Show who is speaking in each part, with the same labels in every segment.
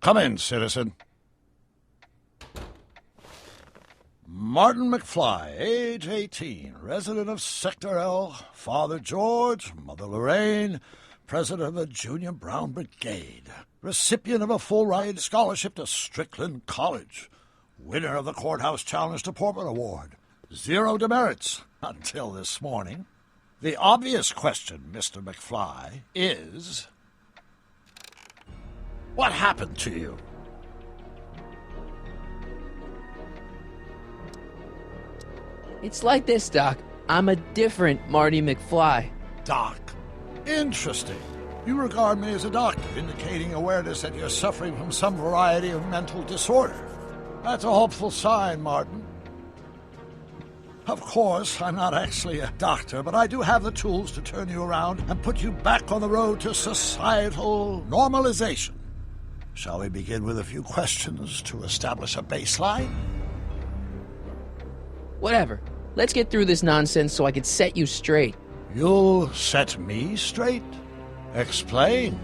Speaker 1: Come in, citizen. Martin McFly, age 18, resident of Sector L, Father George, Mother Lorraine, president of the Junior Brown Brigade, recipient of a full-ride scholarship to Strickland College, winner of the Courthouse Challenge to Portman Award, 0 demerits until this morning. The obvious question, Mr. McFly, is... what happened to you?
Speaker 2: It's like this, Doc. I'm a different Marty McFly.
Speaker 1: Doc? Interesting. You regard me as a doctor, indicating awareness that you're suffering from some variety of mental disorder. That's a hopeful sign, Martin. Of course, I'm not actually a doctor, but I do have the tools to turn you around and put you back on the road to societal normalization. Shall we begin with a few questions to establish a baseline?
Speaker 2: Whatever. Let's get through this nonsense so I can set you straight.
Speaker 1: You'll set me straight? Explain.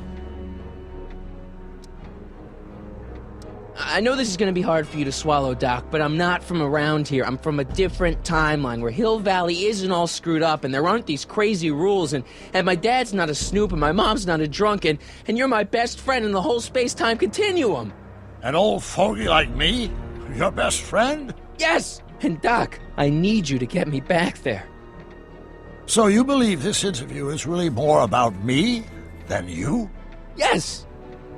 Speaker 2: I know this is going to be hard for you to swallow, Doc, but I'm not from around here. I'm from a different timeline where Hill Valley isn't all screwed up and there aren't these crazy rules and my dad's not a snoop and my mom's not a drunk and you're my best friend in the whole space-time continuum.
Speaker 1: An old fogey like me? Your best friend?
Speaker 2: Yes! And Doc, I need you to get me back there.
Speaker 1: So you believe this interview is really more about me than you?
Speaker 2: Yes!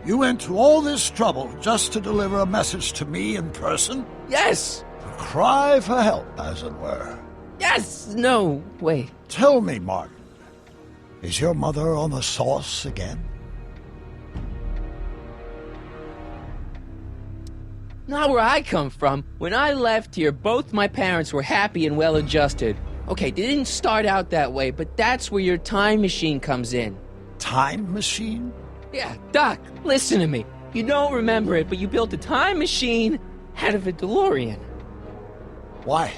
Speaker 1: You went to all this trouble just to deliver a message to me in person?
Speaker 2: Yes!
Speaker 1: A cry for help, as it were.
Speaker 2: Yes! No, wait.
Speaker 1: Tell me, Martin, is your mother on the sauce again?
Speaker 2: Not where I come from. When I left here, both my parents were happy and well-adjusted. Okay, they didn't start out that way, but that's where your time machine comes in.
Speaker 1: Time machine?
Speaker 2: Yeah, Doc, listen to me. You don't remember it, but you built a time machine out of a DeLorean.
Speaker 1: Why?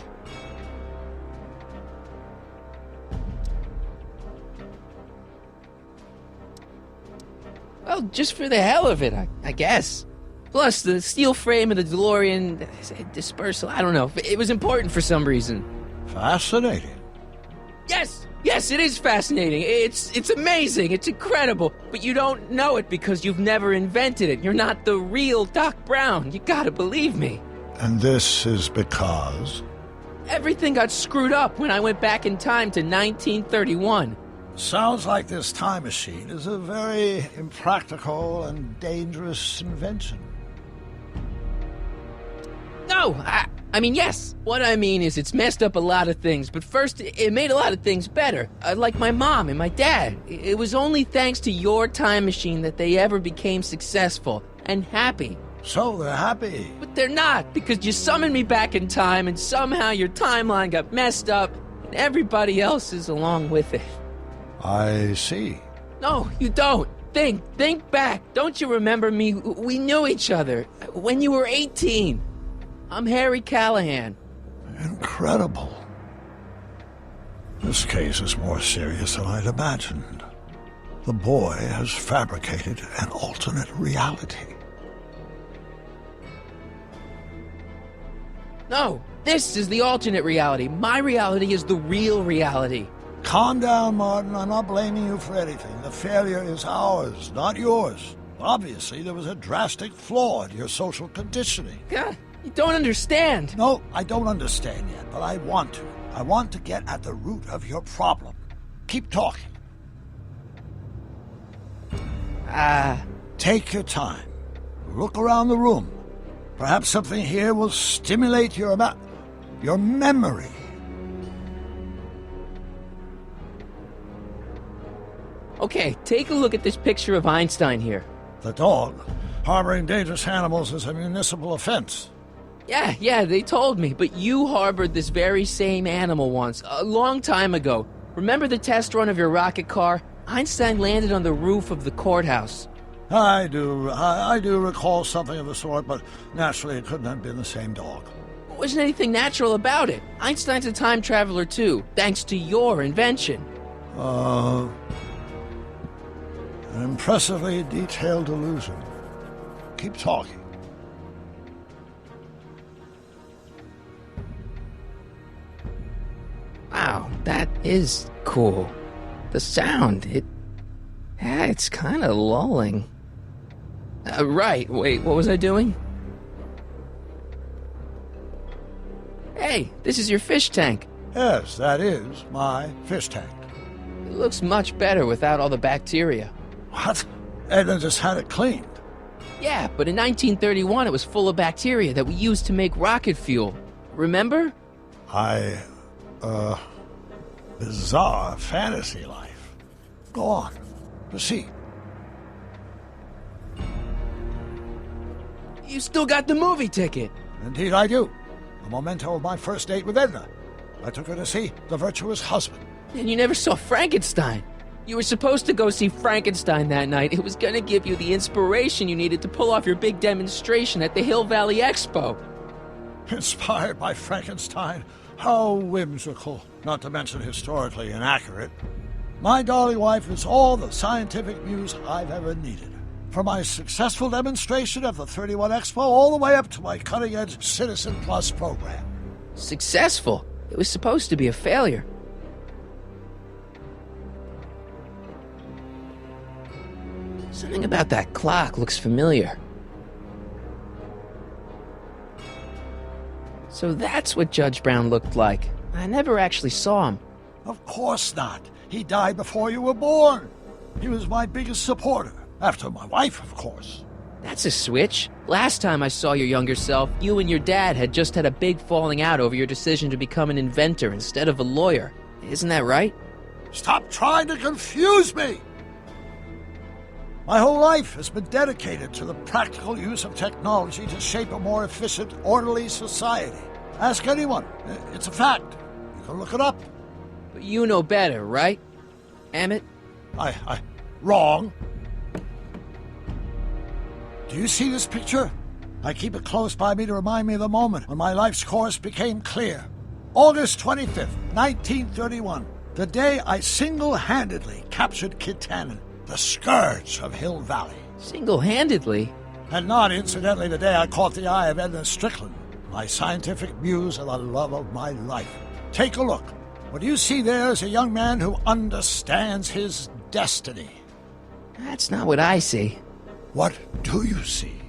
Speaker 2: Well, just for the hell of it, I guess. Plus, the steel frame of the DeLorean, dispersal, I don't know. It was important for some reason.
Speaker 1: Fascinating.
Speaker 2: Yes! Yes, it is fascinating. It's amazing. It's incredible. But you don't know it because you've never invented it. You're not the real Doc Brown. You gotta believe me.
Speaker 1: And this is because?
Speaker 2: Everything got screwed up when I went back in time to 1931.
Speaker 1: Sounds like this time machine is a very impractical and dangerous invention.
Speaker 2: No, I mean, yes. What I mean is it's messed up a lot of things, but first, it made a lot of things better. Like my mom and my dad. It was only thanks to your time machine that they ever became successful and happy.
Speaker 1: So they're happy.
Speaker 2: But they're not, because you summoned me back in time and somehow your timeline got messed up and everybody else is along with it.
Speaker 1: I see.
Speaker 2: No, you don't. Think back. Don't you remember me? We knew each other when you were 18. I'm Harry Callahan.
Speaker 1: Incredible. This case is more serious than I'd imagined. The boy has fabricated an alternate reality.
Speaker 2: No, this is the alternate reality. My reality is the real reality.
Speaker 1: Calm down, Martin. I'm not blaming you for anything. The failure is ours, not yours. Obviously, there was a drastic flaw in your social conditioning.
Speaker 2: God, you don't understand.
Speaker 1: No, I don't understand yet, but I want to. I want to get at the root of your problem. Keep talking. Take your time. Look around the room. Perhaps something here will stimulate your memory.
Speaker 2: Okay, take a look at this picture of Einstein here.
Speaker 1: The dog. Harboring dangerous animals is a municipal offense.
Speaker 2: Yeah, they told me, but you harbored this very same animal once, a long time ago. Remember the test run of your rocket car? Einstein landed on the roof of the courthouse.
Speaker 1: I do recall something of the sort, but naturally it couldn't have been the same dog.
Speaker 2: There wasn't anything natural about it. Einstein's a time traveler too, thanks to your invention.
Speaker 1: An impressively detailed illusion. keep talking.
Speaker 2: Wow, that is cool. The sound, it's kind of lulling. Right, wait, what was I doing? Hey, this is your fish tank.
Speaker 1: Yes, that is my fish tank.
Speaker 2: It looks much better without all the bacteria.
Speaker 1: What? Edna just had it cleaned.
Speaker 2: Yeah, but in 1931 it was full of bacteria that we used to make rocket fuel. Remember?
Speaker 1: Bizarre fantasy life. Go on. Proceed.
Speaker 2: You still got the movie ticket.
Speaker 1: Indeed I do. A memento of my first date with Edna. I took her to see The Virtuous Husband.
Speaker 2: And you never saw Frankenstein. You were supposed to go see Frankenstein that night. It was gonna give you the inspiration you needed to pull off your big demonstration at the Hill Valley Expo.
Speaker 1: Inspired by Frankenstein? How whimsical, not to mention historically inaccurate. My dolly wife is all the scientific muse I've ever needed. From my successful demonstration of the 31 Expo all the way up to my cutting-edge Citizen Plus program.
Speaker 2: Successful? It was supposed to be a failure. Something about that clock looks familiar. So that's what Judge Brown looked like. I never actually saw him.
Speaker 1: Of course not. He died before you were born. He was my biggest supporter. After my wife, of course.
Speaker 2: That's a switch. Last time I saw your younger self, you and your dad had just had a big falling out over your decision to become an inventor instead of a lawyer. Isn't that right?
Speaker 1: Stop trying to confuse me! My whole life has been dedicated to the practical use of technology to shape a more efficient, orderly society. Ask anyone. It's a fact. You can look it up.
Speaker 2: But you know better, right? Emmett?
Speaker 1: Wrong. Do you see this picture? I keep it close by me to remind me of the moment when my life's course became clear. August 25th, 1931. The day I single-handedly captured Kit Tannen, the scourge of Hill Valley.
Speaker 2: Single-handedly?
Speaker 1: And not incidentally the day I caught the eye of Edna Strickland, my scientific muse and the love of my life. Take a look. What you see there is a young man who understands his destiny.
Speaker 2: That's not what I see.
Speaker 1: What do you see?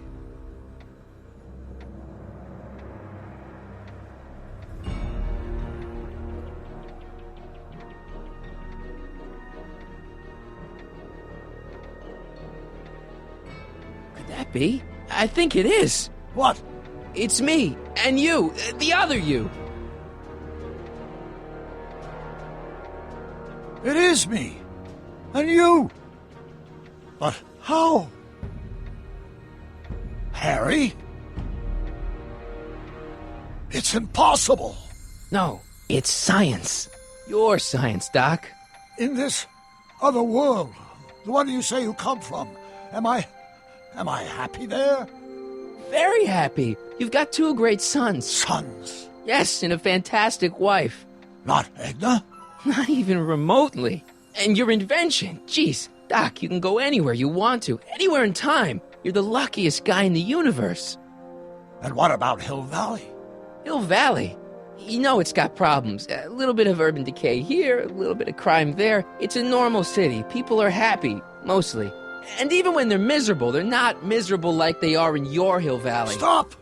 Speaker 2: Could that be? I think it is.
Speaker 1: What?
Speaker 2: It's me, and you, the other you.
Speaker 1: It is me. And you. But how? Harry? It's impossible.
Speaker 2: No, it's science. Your science, Doc.
Speaker 1: In this other world, the one you say you come from, am I happy there?
Speaker 2: Very happy. You've got 2 great sons.
Speaker 1: Sons?
Speaker 2: Yes, and a fantastic wife.
Speaker 1: Not Edna?
Speaker 2: Not even remotely. And your invention. Jeez, Doc, you can go anywhere you want to. Anywhere in time. You're the luckiest guy in the universe.
Speaker 1: And what about Hill Valley?
Speaker 2: Hill Valley? You know it's got problems. A little bit of urban decay here, a little bit of crime there. It's a normal city. People are happy, mostly. And even when they're miserable, they're not miserable like they are in your Hill Valley.
Speaker 1: Stop!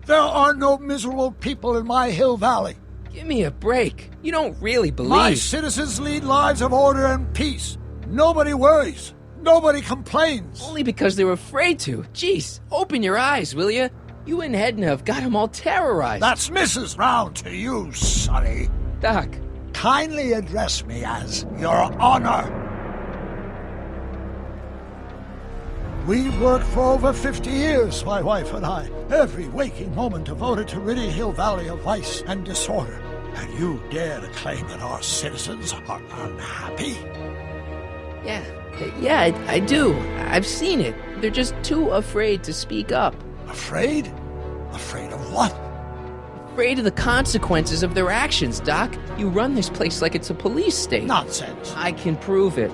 Speaker 1: There are no miserable people in my Hill Valley.
Speaker 2: Give me a break. You don't really believe...
Speaker 1: My citizens lead lives of order and peace. Nobody worries. Nobody complains.
Speaker 2: Only because they're afraid to. Jeez, open your eyes, will you? You and Edna have got them all terrorized.
Speaker 1: That's Mrs. Brown to you, Sonny.
Speaker 2: Doc.
Speaker 1: Kindly address me as Your Honor. We've worked for over 50 years, my wife and I. Every waking moment devoted to ridding Hill Valley of vice and disorder. And you dare to claim that our citizens are unhappy?
Speaker 2: Yeah, I do. I've seen it. They're just too afraid to speak up.
Speaker 1: Afraid? Afraid of what?
Speaker 2: Afraid of the consequences of their actions, Doc. You run this place like it's a police state.
Speaker 1: Nonsense.
Speaker 2: I can prove it.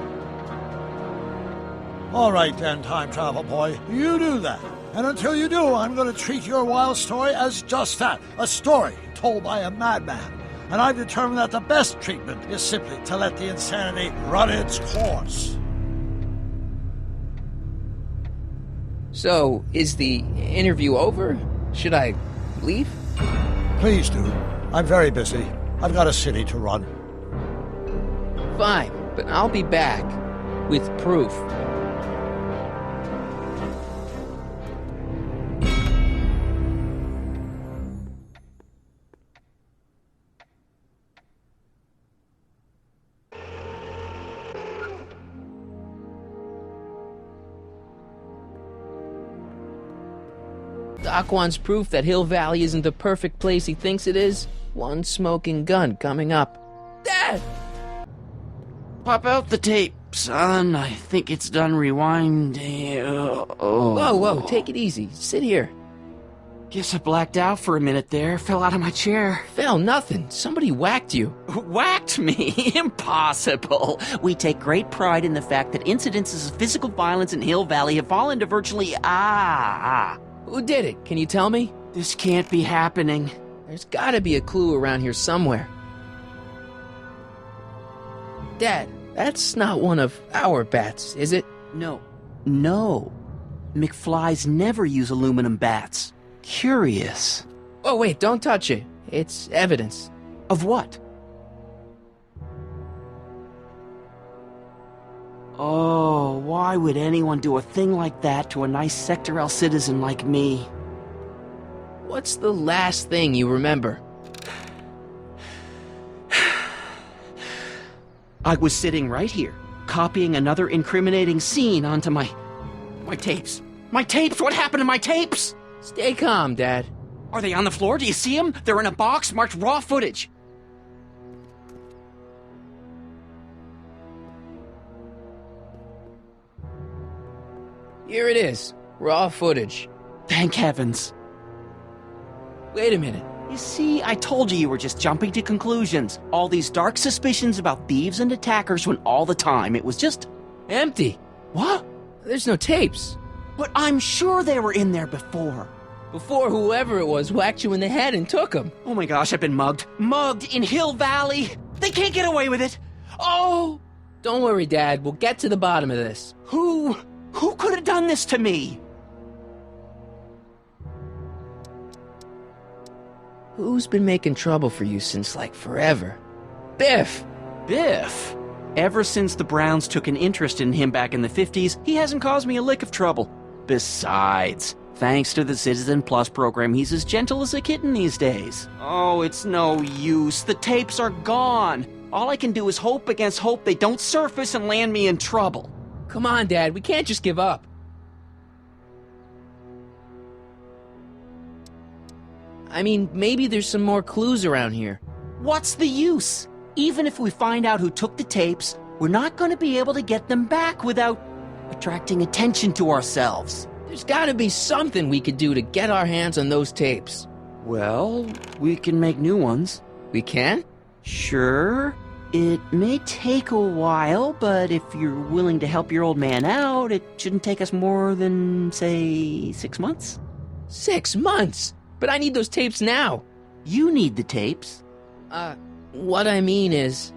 Speaker 1: All right then, time travel boy. You do that. And until you do, I'm going to treat your wild story as just that, a story told by a madman. And I've determined that the best treatment is simply to let the insanity run its course.
Speaker 2: So, is the interview over? Should I leave?
Speaker 1: Please do. I'm very busy. I've got a city to run.
Speaker 2: Fine, but I'll be back with proof. Doc wants proof that Hill Valley isn't the perfect place he thinks it is. One smoking gun coming up. Dad!
Speaker 3: Pop out the tape, son. I think it's done rewinding.
Speaker 2: Whoa, take it easy. Sit here.
Speaker 3: Guess I blacked out for a minute there. Fell out of my chair.
Speaker 2: Fell nothing. Somebody whacked you.
Speaker 3: Whacked me? Impossible. We take great pride in the fact that incidences of physical violence in Hill Valley have fallen to virtually...
Speaker 2: Who did it? Can you tell me?
Speaker 3: This can't be happening.
Speaker 2: There's gotta be a clue around here somewhere. Dad, that's not one of our bats, is it?
Speaker 3: No. McFlys never use aluminum bats. Curious.
Speaker 2: Oh, wait, don't touch it. It's evidence.
Speaker 3: Of what? Oh, why would anyone do a thing like that to a nice Sector L citizen like me?
Speaker 2: What's the last thing you remember?
Speaker 3: I was sitting right here, copying another incriminating scene onto my tapes. My tapes! What happened to my tapes?
Speaker 2: Stay calm, Dad.
Speaker 3: Are they on the floor? Do you see them? They're in a box marked raw footage.
Speaker 2: Here it is. Raw footage.
Speaker 3: Thank heavens.
Speaker 2: Wait a minute.
Speaker 3: You see, I told you were just jumping to conclusions. All these dark suspicions about thieves and attackers when all the time it was just...
Speaker 2: Empty.
Speaker 3: What?
Speaker 2: There's no tapes.
Speaker 3: But I'm sure they were in there before.
Speaker 2: Before whoever it was whacked you in the head and took them.
Speaker 3: Oh my gosh, I've been mugged. Mugged in Hill Valley. They can't get away with it. Oh!
Speaker 2: Don't worry, Dad. We'll get to the bottom of this.
Speaker 3: Who could have done this to me?
Speaker 2: Who's been making trouble for you since, like, forever? Biff!
Speaker 3: Biff? Ever since the Browns took an interest in him back in the 50s, he hasn't caused me a lick of trouble. Besides, thanks to the Citizen Plus program, he's as gentle as a kitten these days. Oh, it's no use. The tapes are gone. All I can do is hope against hope they don't surface and land me in trouble.
Speaker 2: Come on, Dad. We can't just give up. I mean, maybe there's some more clues around here.
Speaker 3: What's the use? Even if we find out who took the tapes, we're not going to be able to get them back without attracting attention to ourselves.
Speaker 2: There's gotta be something we could do to get our hands on those tapes.
Speaker 3: Well, we can make new ones.
Speaker 2: We can?
Speaker 3: Sure. It may take a while, but if you're willing to help your old man out, it shouldn't take us more than, say, 6 months.
Speaker 2: 6 months? But I need those tapes now.
Speaker 3: You need the tapes.
Speaker 2: What I mean is...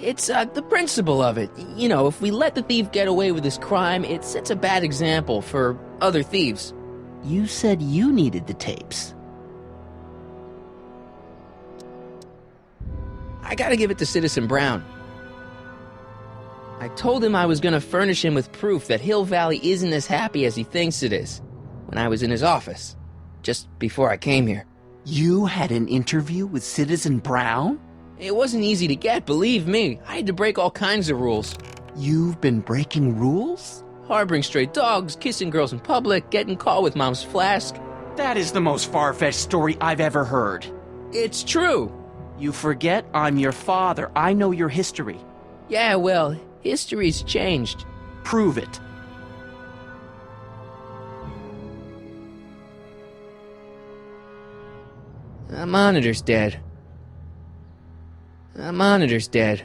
Speaker 2: It's, the principle of it. You know, if we let the thief get away with his crime, it sets a bad example for other thieves.
Speaker 3: You said you needed the tapes.
Speaker 2: I gotta give it to Citizen Brown. I told him I was gonna furnish him with proof that Hill Valley isn't as happy as he thinks it is, when I was in his office, just before I came here.
Speaker 3: You had an interview with Citizen Brown?
Speaker 2: It wasn't easy to get, believe me. I had to break all kinds of rules.
Speaker 3: You've been breaking rules?
Speaker 2: Harboring stray dogs, kissing girls in public, getting caught with Mom's flask.
Speaker 3: That is the most far-fetched story I've ever heard.
Speaker 2: It's true.
Speaker 3: You forget I'm your father. I know your history.
Speaker 2: Yeah, well, history's changed.
Speaker 3: Prove it.
Speaker 2: The monitor's dead. The monitor's dead.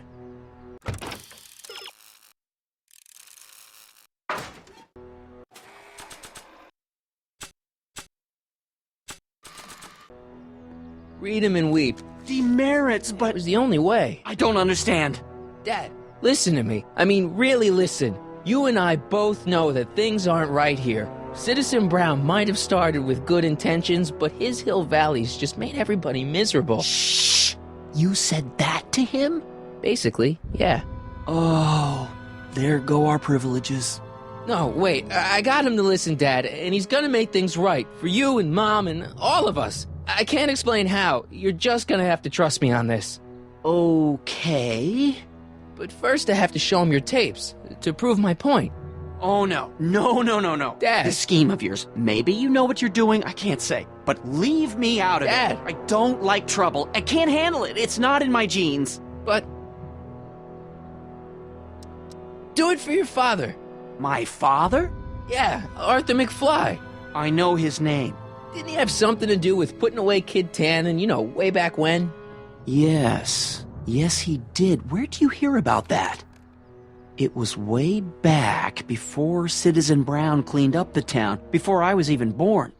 Speaker 2: Read him and weep.
Speaker 3: Demerits,
Speaker 2: It
Speaker 3: but
Speaker 2: was the only way.
Speaker 3: I don't understand.
Speaker 2: Dad, listen to me. I mean, really listen. You and I both know that things aren't right here. Citizen Brown might have started with good intentions, but his Hill Valley's just made everybody miserable.
Speaker 3: Shh! You said that to him?
Speaker 2: Basically, yeah.
Speaker 3: Oh, there go our privileges.
Speaker 2: No, wait, I got him to listen, Dad, and he's gonna make things right for you and Mom and all of us. I can't explain how. You're just gonna have to trust me on this.
Speaker 3: Okay.
Speaker 2: But first I have to show him your tapes, to prove my point.
Speaker 3: Oh, no. No.
Speaker 2: Dad.
Speaker 3: This scheme of yours, maybe you know what you're doing, I can't say. But leave me out of
Speaker 2: Dad.
Speaker 3: it. I don't like trouble. I can't handle it. It's not in my genes.
Speaker 2: But... do it for your father.
Speaker 3: My father?
Speaker 2: Yeah, Arthur McFly.
Speaker 3: I know his name.
Speaker 2: Didn't he have something to do with putting away Kid Tannen, way back when?
Speaker 3: Yes. Yes, he did. Where'd you hear about that? It was way back before Citizen Brown cleaned up the town, before I was even born.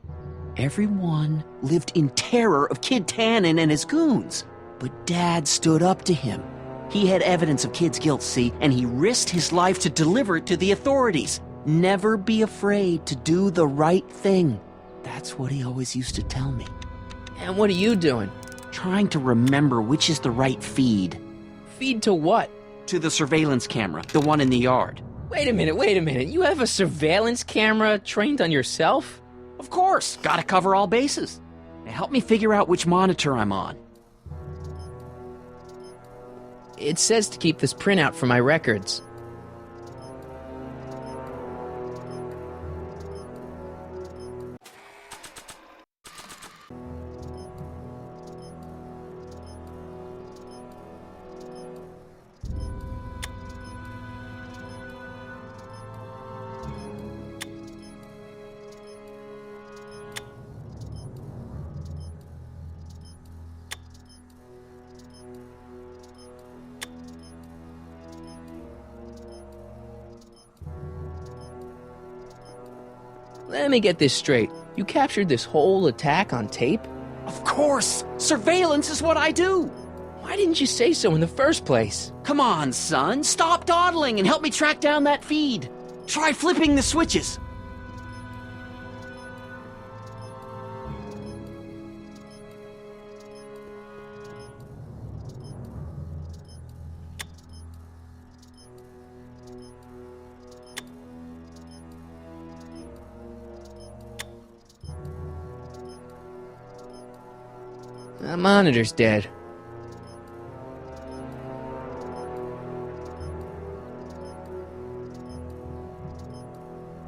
Speaker 3: Everyone lived in terror of Kid Tannen and his goons. But Dad stood up to him. He had evidence of Kid's guilt, see, and he risked his life to deliver it to the authorities. Never be afraid to do the right thing. That's what he always used to tell me.
Speaker 2: And what are you doing?
Speaker 3: Trying to remember which is the right feed.
Speaker 2: Feed to what?
Speaker 3: To the surveillance camera, the one in the yard.
Speaker 2: Wait a minute. You have a surveillance camera trained on yourself?
Speaker 3: Of course, gotta cover all bases. Now help me figure out which monitor I'm on.
Speaker 2: It says to keep this printout for my records. Let me get this straight. You captured this whole attack on tape?
Speaker 3: Of course! Surveillance is what I do!
Speaker 2: Why didn't you say so in the first place?
Speaker 3: Come on, son, stop dawdling and help me track down that feed. Try flipping the switches.
Speaker 2: The monitor's dead.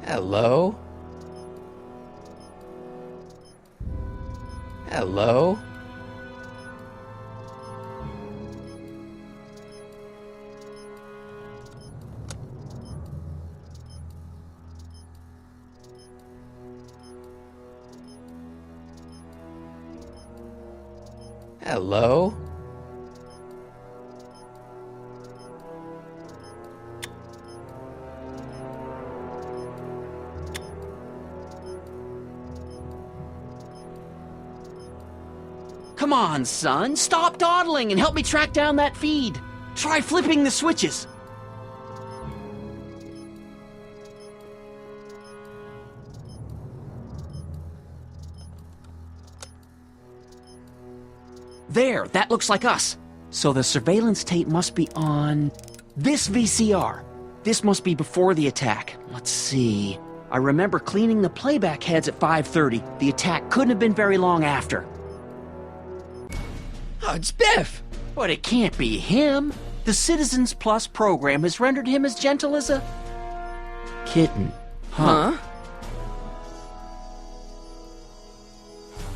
Speaker 2: Hello? Hello? Hello?
Speaker 3: Come on, son, stop dawdling and help me track down that feed. Try flipping the switches. There, that looks like us. So the surveillance tape must be on this VCR. This must be before the attack. Let's see. I remember cleaning the playback heads at 5:30. The attack couldn't have been very long after.
Speaker 2: Oh, it's Biff!
Speaker 3: But it can't be him. The Citizens Plus program has rendered him as gentle as a kitten.
Speaker 2: Huh?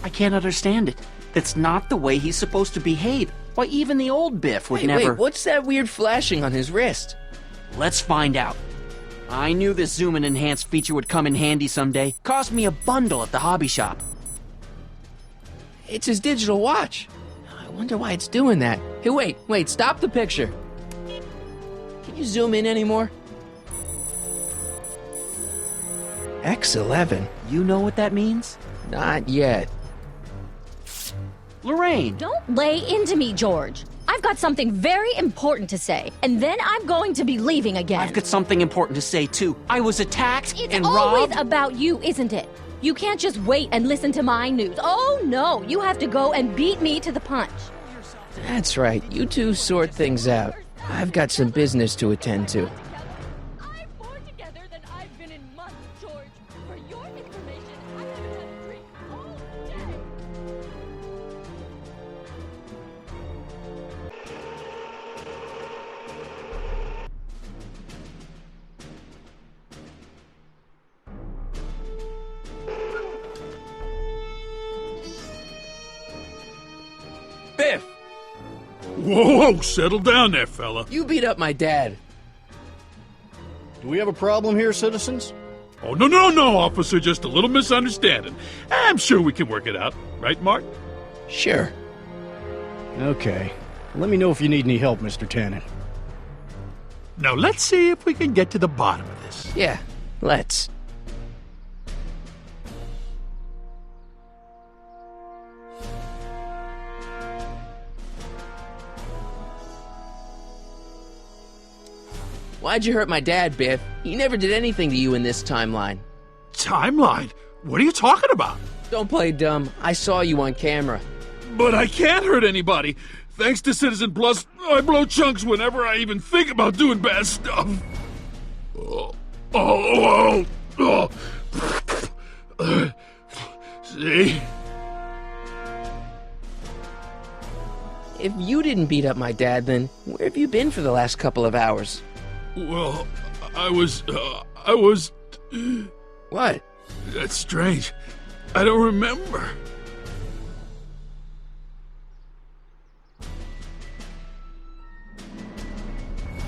Speaker 3: I can't understand it. That's not the way he's supposed to behave. Why, even the old Biff would never...
Speaker 2: Wait, what's that weird flashing on his wrist?
Speaker 3: Let's find out. I knew this zoom and enhance feature would come in handy someday. Cost me a bundle at the hobby shop.
Speaker 2: It's his digital watch. I wonder why it's doing that. Hey, wait, stop the picture. Can you zoom in anymore? X11?
Speaker 3: You know what that means?
Speaker 2: Not yet.
Speaker 3: Lorraine!
Speaker 4: Don't lay into me, George. I've got something very important to say, and then I'm going to be leaving again.
Speaker 3: I've got something important to say, too. I was attacked
Speaker 4: It's
Speaker 3: and
Speaker 4: always
Speaker 3: robbed.
Speaker 4: about you, isn't it? You can't just wait and listen to my news. Oh, no. You have to go and beat me to the punch.
Speaker 2: That's right. You two sort things out. I've got some business to attend to.
Speaker 4: I'm more together than I've been in months, George. For your information, I haven't had a drink all day.
Speaker 2: Biff!
Speaker 5: Whoa, settle down there, fella.
Speaker 2: You beat up my dad.
Speaker 6: Do we have a problem here, citizens?
Speaker 5: Oh, no, officer, just a little misunderstanding. I'm sure we can work it out. Right, Mark?
Speaker 2: Sure.
Speaker 6: Okay. Let me know if you need any help, Mr. Tannen.
Speaker 5: Now, let's see if we can get to the bottom of this.
Speaker 2: Yeah, let's. Why'd you hurt my dad, Biff? He never did anything to you in this timeline.
Speaker 5: Timeline? What are you talking about?
Speaker 2: Don't play dumb. I saw you on camera.
Speaker 5: But I can't hurt anybody. Thanks to Citizen Plus, I blow chunks whenever I even think about doing bad stuff. See?
Speaker 2: If you didn't beat up my dad, then where have you been for the last couple of hours?
Speaker 5: Well, I was...
Speaker 2: What?
Speaker 5: That's strange. I don't remember.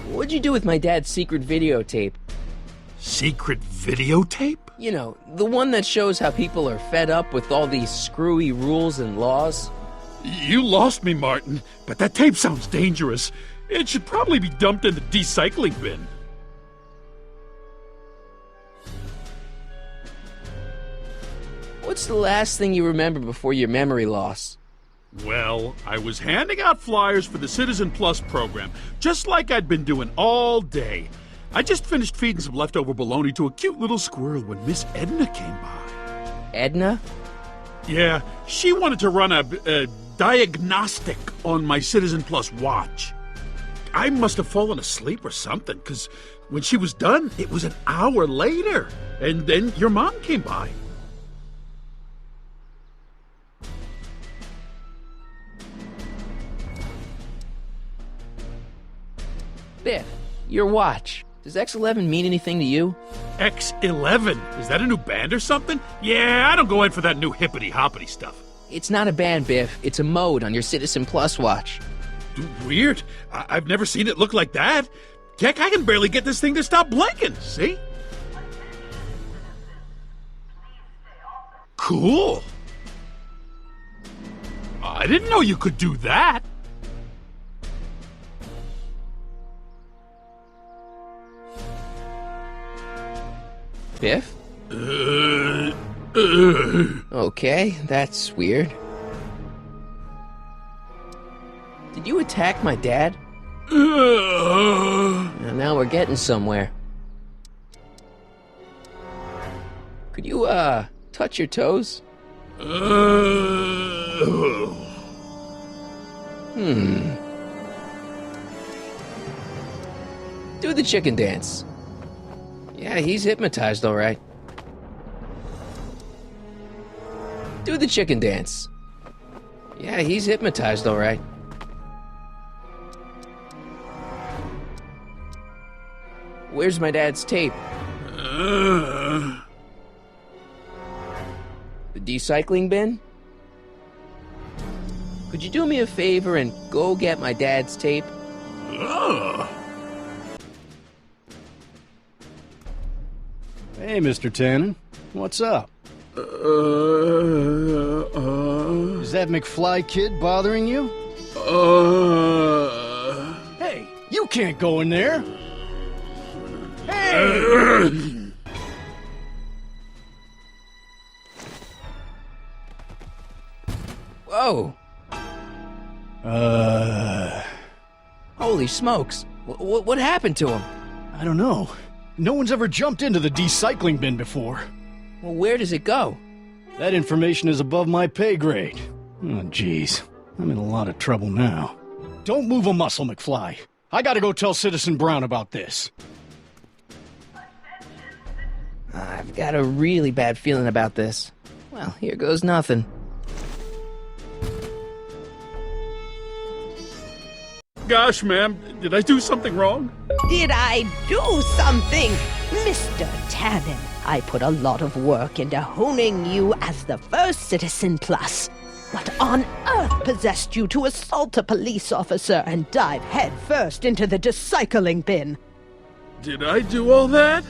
Speaker 2: What'd you do with my dad's secret videotape?
Speaker 5: Secret videotape?
Speaker 2: You know, the one that shows how people are fed up with all these screwy rules and laws?
Speaker 5: You lost me, Martin, but that tape sounds dangerous. It should probably be dumped in the recycling bin.
Speaker 2: What's the last thing you remember before your memory loss?
Speaker 5: Well, I was handing out flyers for the Citizen Plus program, just like I'd been doing all day. I just finished feeding some leftover bologna to a cute little squirrel when Miss Edna came by.
Speaker 2: Edna?
Speaker 5: Yeah, she wanted to run a diagnostic on my Citizen Plus watch. I must have fallen asleep or something, because when she was done, it was an hour later. And then your mom came by.
Speaker 2: Biff, your watch. Does X11 mean anything to you?
Speaker 5: X11? Is that a new band or something? Yeah, I don't go in for that new hippity-hoppity stuff.
Speaker 2: It's not a band, Biff. It's a mode on your Citizen Plus watch.
Speaker 5: Weird. I've never seen it look like that. Heck, I can barely get this thing to stop blinking, see? Cool. I didn't know you could do that.
Speaker 2: Biff? Okay, that's weird. Did you attack my dad? Now we're getting somewhere. Could you, touch your toes? Do the chicken dance. Yeah, he's hypnotized, all right. Do the chicken dance. Yeah, he's hypnotized, all right. Where's my dad's tape? The recycling bin? Could you do me a favor and go get my dad's tape?
Speaker 6: Hey, Mr. Tannen. What's up? Is that McFly kid bothering you? can't go in there. Hey!
Speaker 2: Whoa. Holy smokes. What happened to him?
Speaker 6: I don't know. No one's ever jumped into the decycling bin before.
Speaker 2: Well, where does it go?
Speaker 6: That information is above my pay grade. Oh, jeez. I'm in a lot of trouble now. Don't move a muscle, McFly. I gotta go tell Citizen Brown about this.
Speaker 2: I've got a really bad feeling about this. Well, here goes nothing.
Speaker 5: Gosh, ma'am, did I do something wrong?
Speaker 7: Did I do something? Mr. Tannen, I put a lot of work into honing you as the first Citizen Plus. What on earth possessed you to assault a police officer and dive headfirst into the decycling bin?
Speaker 5: Did I do all that?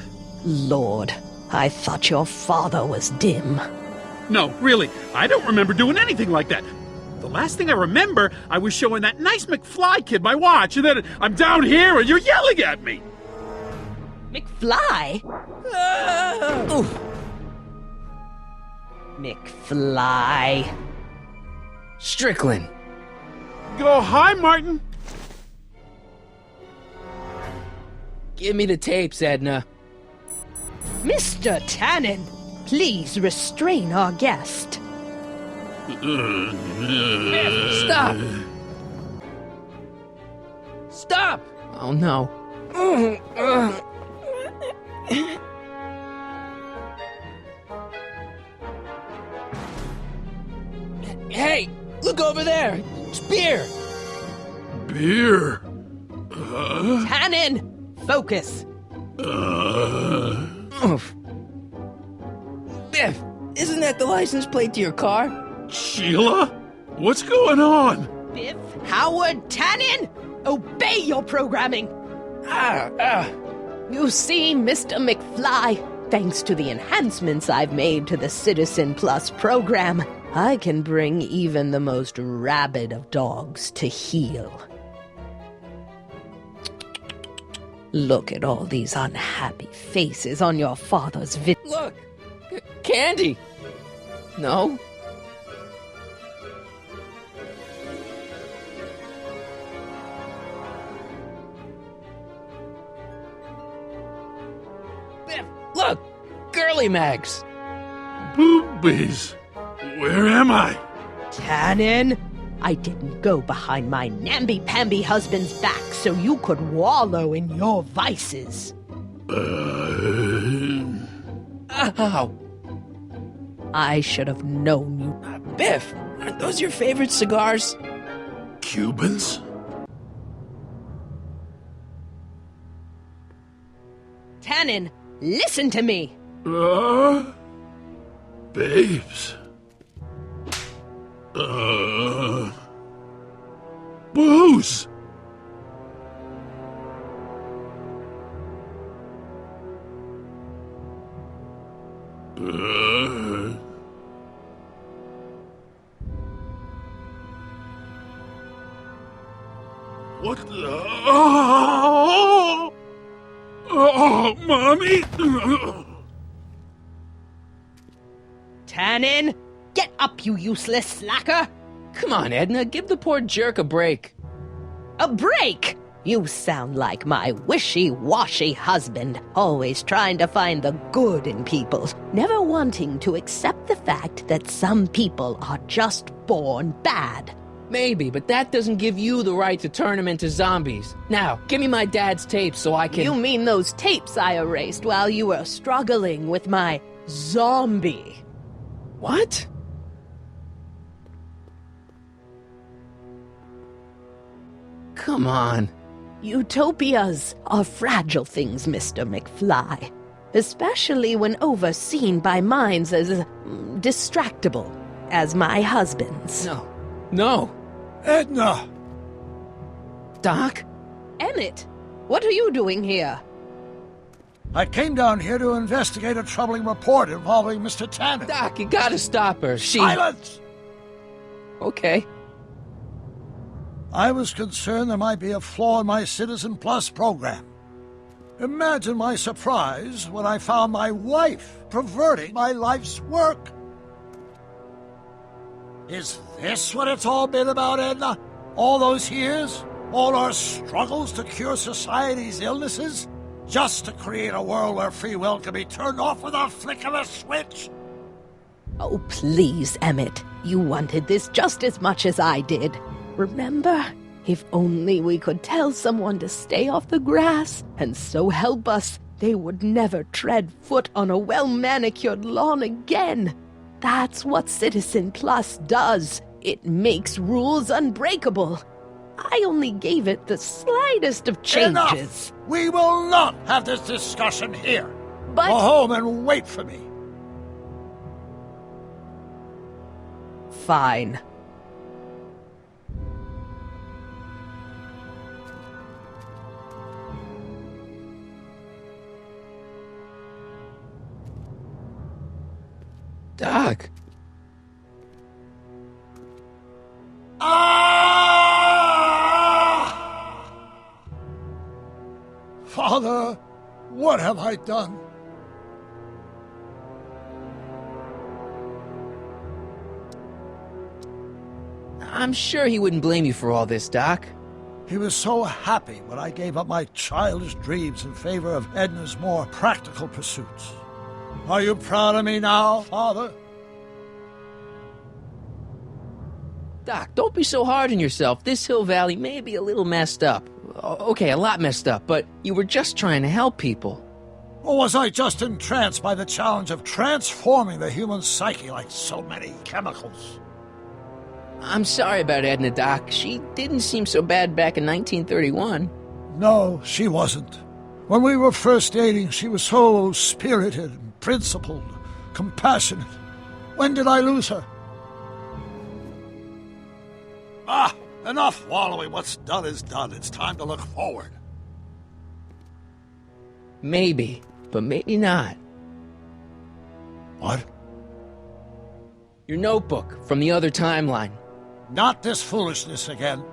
Speaker 7: Lord, I thought your father was dim.
Speaker 5: No, really, I don't remember doing anything like that. The last thing I remember, I was showing that nice McFly kid my watch, and then I'm down here and you're yelling at me.
Speaker 7: McFly?
Speaker 2: Oof.
Speaker 7: McFly.
Speaker 2: Strickland.
Speaker 5: Oh, hi, Martin.
Speaker 2: Give me the tapes, Edna.
Speaker 7: Mr. Tannen, please restrain our guest.
Speaker 2: Stop! Stop! Oh no. Hey, look over there! It's beer!
Speaker 5: Beer?
Speaker 7: Tannen, focus.
Speaker 2: Oof. Biff, isn't that the license plate to your car?
Speaker 5: Sheila? What's going on?
Speaker 7: Biff Howard Tannen, obey your programming. You see, Mr. McFly, thanks to the enhancements I've made to the Citizen Plus program, I can bring even the most rabid of dogs to heel. Look at all these unhappy faces on your father's
Speaker 2: Look! Candy! No? Biff, look! Girly mags!
Speaker 5: Boobies. Where am I?
Speaker 7: Tannen, I didn't go behind my namby-pamby husband's back so you could wallow in your vices.
Speaker 2: Ow!
Speaker 7: I should have known you.
Speaker 2: Biff, aren't those your favorite cigars?
Speaker 5: Cubans?
Speaker 7: Tannen, listen to me.
Speaker 5: Babes. Booze. What the? Oh, Mommy!
Speaker 7: Tannen, get up, you useless slacker.
Speaker 2: Come on, Edna, give the poor jerk a break.
Speaker 7: A break? You sound like my wishy-washy husband, always trying to find the good in people, never wanting to accept the fact that some people are just born bad.
Speaker 2: Maybe, but that doesn't give you the right to turn them into zombies. Now, give me my dad's tapes so I can...
Speaker 7: You mean those tapes I erased while you were struggling with my zombie?
Speaker 2: What? Come on.
Speaker 7: Utopias are fragile things, Mr. McFly. Especially when overseen by minds as distractible as my husband's.
Speaker 2: No.
Speaker 1: Edna!
Speaker 2: Doc?
Speaker 7: Emmett, what are you doing here?
Speaker 1: I came down here to investigate a troubling report involving Mr. Tannen.
Speaker 2: Doc, you gotta stop her.
Speaker 1: Silence!
Speaker 2: Okay.
Speaker 1: I was concerned there might be a flaw in my Citizen Plus program. Imagine my surprise when I found my wife perverting my life's work. Is this what it's all been about, Edna? All those years? All our struggles to cure society's illnesses? Just to create a world where free will can be turned off with a flick of a switch?
Speaker 7: Oh, please, Emmett. You wanted this just as much as I did. Remember? If only we could tell someone to stay off the grass, and so help us, they would never tread foot on a well-manicured lawn again. That's what Citizen Plus does. It makes rules unbreakable. I only gave it the slightest of changes.
Speaker 1: Enough! We will not have this discussion here.
Speaker 7: But...
Speaker 1: Go home and wait for me.
Speaker 7: Fine.
Speaker 2: Doc.
Speaker 1: Father, what have I done?
Speaker 2: I'm sure he wouldn't blame you for all this, Doc.
Speaker 1: He was so happy when I gave up my childish dreams in favor of Edna's more practical pursuits. Are you proud of me now, Father?
Speaker 2: Doc, don't be so hard on yourself. This Hill Valley may be a little messed up. Okay, a lot messed up, but you were just trying to help people.
Speaker 1: Or was I just entranced by the challenge of transforming the human psyche like so many chemicals?
Speaker 2: I'm sorry about Edna, Doc. She didn't seem so bad back in 1931.
Speaker 1: No, she wasn't. When we were first dating, she was so spirited and principled, compassionate. When did I lose her? Ah, enough wallowing. What's done is done. It's time to look forward.
Speaker 2: Maybe, but maybe not.
Speaker 1: What?
Speaker 2: Your notebook from the other timeline.
Speaker 1: Not this foolishness again.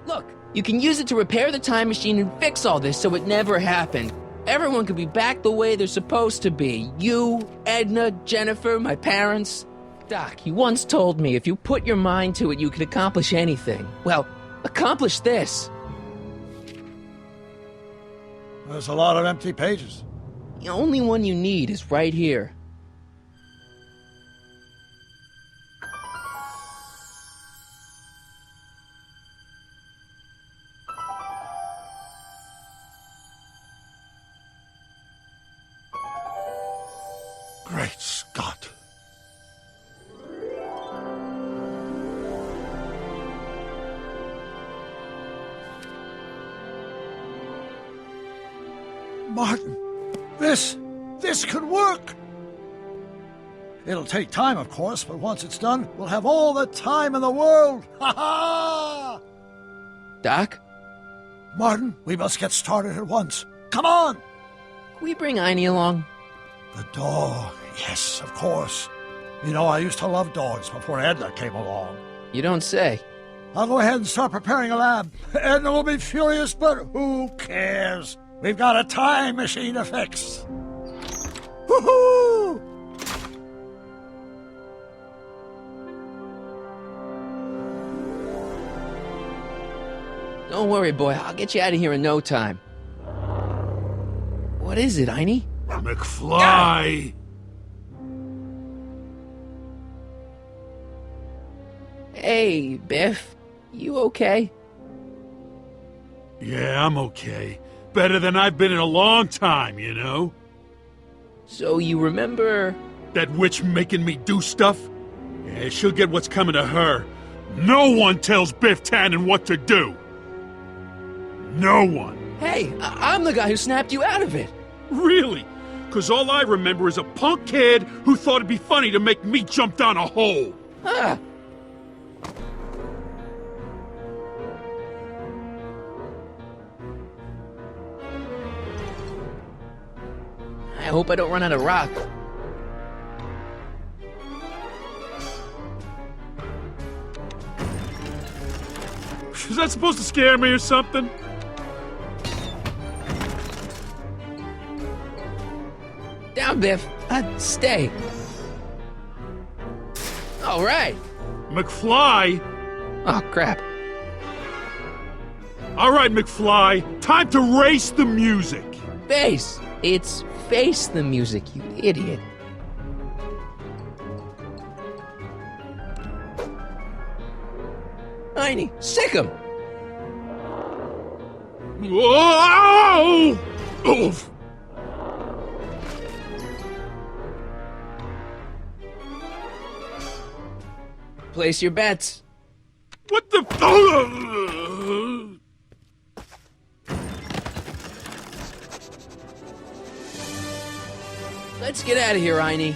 Speaker 2: Look, you can use it to repair the time machine and fix all this so it never happened. Everyone could be back the way they're supposed to be. You, Edna, Jennifer, my parents. Doc, you once told me if you put your mind to it, you could accomplish anything. Well, accomplish this.
Speaker 1: There's a lot of empty pages.
Speaker 2: The only one you need is right here.
Speaker 1: Great Scott. Martin, this could work. It'll take time, of course, but once it's done, we'll have all the time in the world. Ha ha!
Speaker 2: Doc?
Speaker 1: Martin, we must get started at once. Come on!
Speaker 2: Can we bring Einie along?
Speaker 1: The dog. Yes, of course. You know, I used to love dogs before Edna came along.
Speaker 2: You don't say.
Speaker 1: I'll go ahead and start preparing a lab. Edna will be furious, but who cares? We've got a time machine to fix. Woohoo!
Speaker 2: Don't worry, boy. I'll get you out of here in no time. What is it, Einie?
Speaker 5: McFly!
Speaker 2: Hey, Biff. You okay?
Speaker 5: Yeah, I'm okay. Better than I've been in a long time, you know?
Speaker 2: So you remember...
Speaker 5: That witch making me do stuff? Yeah, she'll get what's coming to her. No one tells Biff Tannen what to do! No one!
Speaker 2: Hey, I'm the guy who snapped you out of it!
Speaker 5: Really? 'Cause all I remember is a punk kid who thought it'd be funny to make me jump down a hole!
Speaker 2: Ah! I hope I don't run out of rock.
Speaker 5: Is that supposed to scare me or something?
Speaker 2: Down, Biff. Stay. All right.
Speaker 5: McFly?
Speaker 2: Oh, crap.
Speaker 5: All right, McFly. Time to race the music.
Speaker 2: Face. It's face the music, you idiot. Tiny, sick him.
Speaker 5: Whoa! Oof.
Speaker 2: Place your bets.
Speaker 5: What the?
Speaker 2: Let's get out of here, Einie.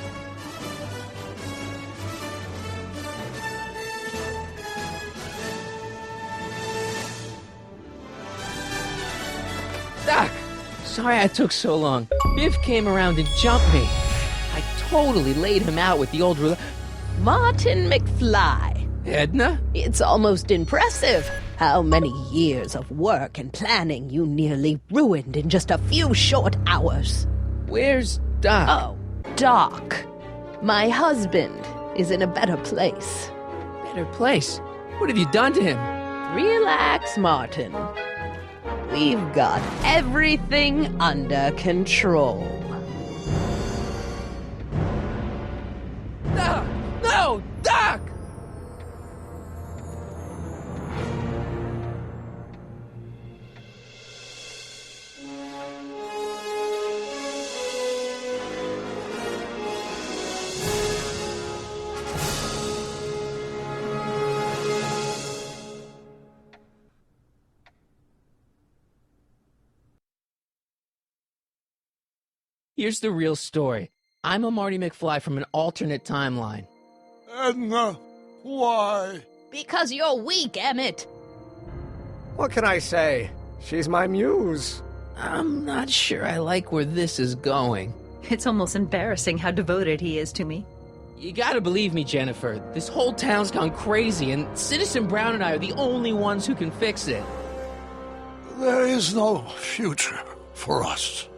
Speaker 2: Doc, sorry I took so long. Biff came around and jumped me. I totally laid him out with the old ruler.
Speaker 7: Martin McFly.
Speaker 2: Edna?
Speaker 7: It's almost impressive how many years of work and planning you nearly ruined in just a few short hours.
Speaker 2: Where's Doc?
Speaker 7: Oh, Doc. My husband is in a better place.
Speaker 2: Better place. What have you done to him?
Speaker 7: Relax, Martin. We've got everything under control.
Speaker 2: No! No! Doc! Here's the real story. I'm a Marty McFly from an alternate timeline.
Speaker 1: Edna, why?
Speaker 7: Because you're weak, Emmett.
Speaker 8: What can I say? She's my muse.
Speaker 2: I'm not sure I like where this is going.
Speaker 9: It's almost embarrassing how devoted he is to me.
Speaker 2: You gotta believe me, Jennifer. This whole town's gone crazy, and Citizen Brown and I are the only ones who can fix it.
Speaker 1: There is no future for us.